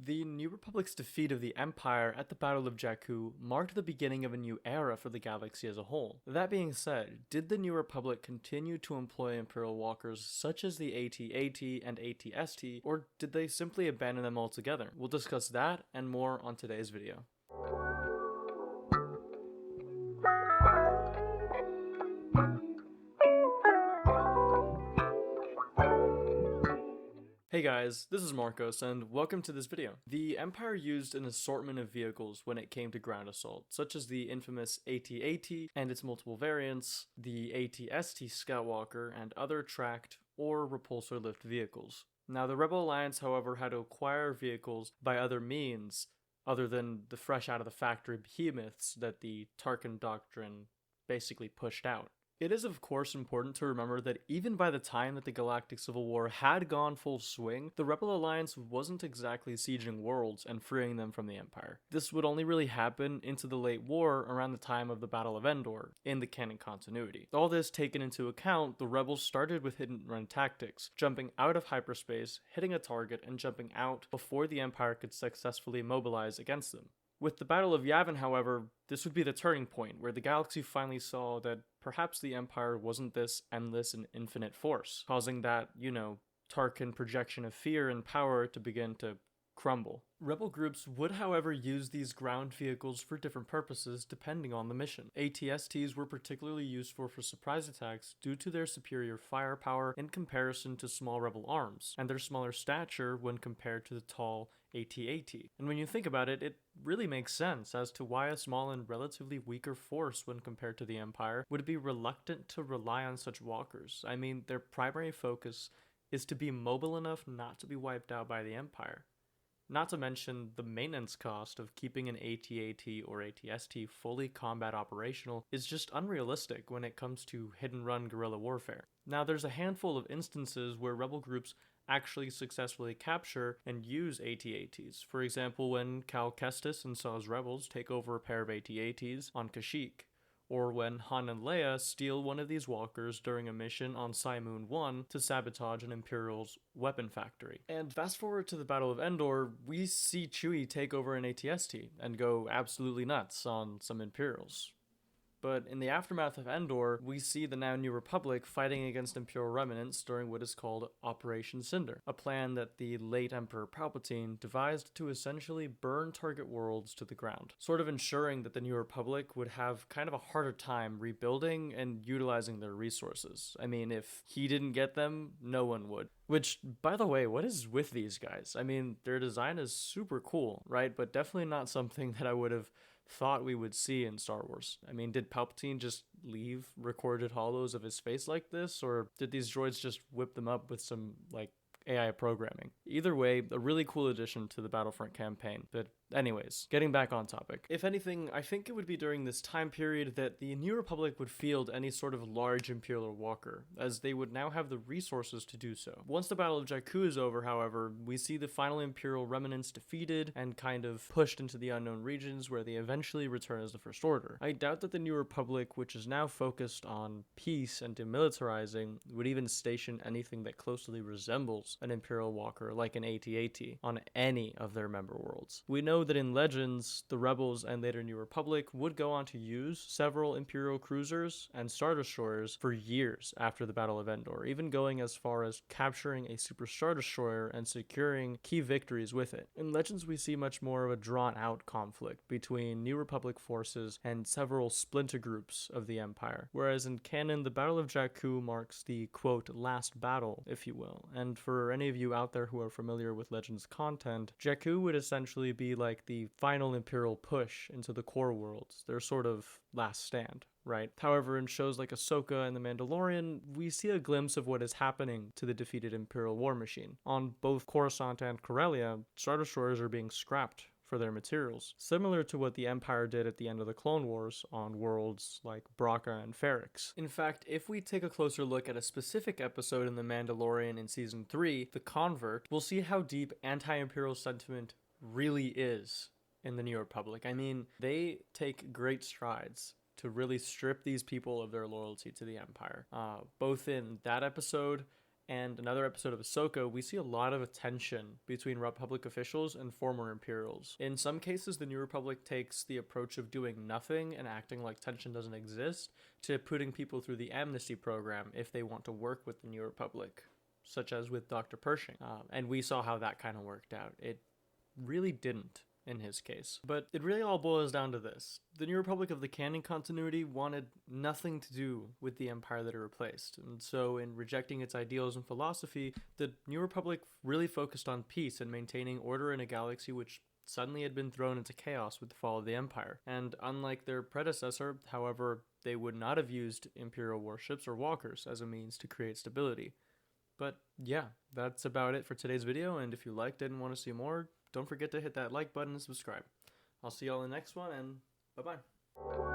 The New Republic's defeat of the Empire at the Battle of Jakku marked the beginning of a new era for the galaxy as a whole. That being said, did the New Republic continue to employ Imperial walkers such as the AT-AT and AT-ST, or did they simply abandon them altogether? We'll discuss that and more on today's video. Hey guys, this is Marcos, and welcome to this video. The Empire used an assortment of vehicles when it came to ground assault, such as the infamous AT-AT and its multiple variants, the AT-ST Scoutwalker, and other tracked or repulsor lift vehicles. Now, the Rebel Alliance, however, had to acquire vehicles by other means, other than the fresh out of the factory behemoths that the Tarkin Doctrine basically pushed out. It is of course important to remember that even by the time that the Galactic Civil War had gone full swing, the Rebel Alliance wasn't exactly sieging worlds and freeing them from the Empire. This would only really happen into the late war around the time of the Battle of Endor, in the canon continuity. All this taken into account, the rebels started with hit and run tactics, jumping out of hyperspace, hitting a target, and jumping out before the Empire could successfully mobilize against them. With the Battle of Yavin, however, this would be the turning point, where the galaxy finally saw that perhaps the Empire wasn't this endless and infinite force, causing that, Tarkin projection of fear and power to begin to crumble. Rebel groups would, however, use these ground vehicles for different purposes depending on the mission. AT-STs were particularly useful for surprise attacks due to their superior firepower in comparison to small rebel arms, and their smaller stature when compared to the tall AT-AT. And when you think about it, it really makes sense as to why a small and relatively weaker force when compared to the Empire would be reluctant to rely on such walkers. I mean, their primary focus is to be mobile enough not to be wiped out by the Empire. Not to mention, the maintenance cost of keeping an AT-AT or AT-ST fully combat operational is just unrealistic when it comes to hit-and-run guerrilla warfare. Now, there's a handful of instances where rebel groups actually successfully capture and use AT-ATs. For example, when Cal Kestis and Saw's rebels take over a pair of AT-ATs on Kashyyyk, or when Han and Leia steal one of these walkers during a mission on Cymoon 1 to sabotage an Imperial's weapon factory. And fast forward to the Battle of Endor, we see Chewie take over an AT-ST and go absolutely nuts on some Imperials. But in the aftermath of Endor, we see the now New Republic fighting against Imperial remnants during what is called Operation Cinder, a plan that the late Emperor Palpatine devised to essentially burn target worlds to the ground, sort of ensuring that the New Republic would have kind of a harder time rebuilding and utilizing their resources. I mean, if he didn't get them, no one would. Which, by the way, what is with these guys? I mean, their design is super cool, right? But definitely not something that I would have thought we would see in Star Wars. I mean, did Palpatine just leave recorded hollows of his face like this, or did these droids just whip them up with some, AI programming? Either way, a really cool addition to the Battlefront campaign. But anyways, getting back on topic. If anything, I think it would be during this time period that the New Republic would field any sort of large Imperial walker, as they would now have the resources to do so. Once the Battle of Jakku is over, however, we see the final Imperial remnants defeated and kind of pushed into the unknown regions where they eventually return as the First Order. I doubt that the New Republic, which is now focused on peace and demilitarizing, would even station anything that closely resembles an Imperial walker like an AT-AT on any of their member worlds. We know that in Legends, the Rebels and later New Republic would go on to use several Imperial cruisers and Star Destroyers for years after the Battle of Endor, even going as far as capturing a Super Star Destroyer and securing key victories with it. In Legends, we see much more of a drawn-out conflict between New Republic forces and several splinter groups of the Empire, whereas in canon, the Battle of Jakku marks the, quote, last battle, if you will. And for any of you out there who are familiar with Legends content, Jakku would essentially be like the final Imperial push into the core worlds, their sort of last stand, right? However, in shows like Ahsoka and The Mandalorian, we see a glimpse of what is happening to the defeated Imperial war machine. On both Coruscant and Corellia, Star Destroyers are being scrapped for their materials, similar to what the Empire did at the end of the Clone Wars on worlds like Braca and Ferrix. In fact, if we take a closer look at a specific episode in The Mandalorian in Season 3, The Convert, we'll see how deep anti-Imperial sentiment really is in the New Republic. I mean, they take great strides to really strip these people of their loyalty to the Empire, both in that episode and another episode of Ahsoka, we see a lot of tension between Republic officials and former Imperials. In some cases, the New Republic takes the approach of doing nothing and acting like tension doesn't exist, to putting people through the amnesty program if they want to work with the New Republic, such as with Dr. Pershing. And we saw how that kind of worked out. It really didn't in his case. But it really all boils down to this. The New Republic of the canon continuity wanted nothing to do with the Empire that it replaced, and so in rejecting its ideals and philosophy, the New Republic really focused on peace and maintaining order in a galaxy which suddenly had been thrown into chaos with the fall of the Empire. And unlike their predecessor, however, they would not have used Imperial warships or walkers as a means to create stability. But yeah, that's about it for today's video, and if you liked it and want to see more, don't forget to hit that like button and subscribe. I'll see y'all in the next one, and bye-bye.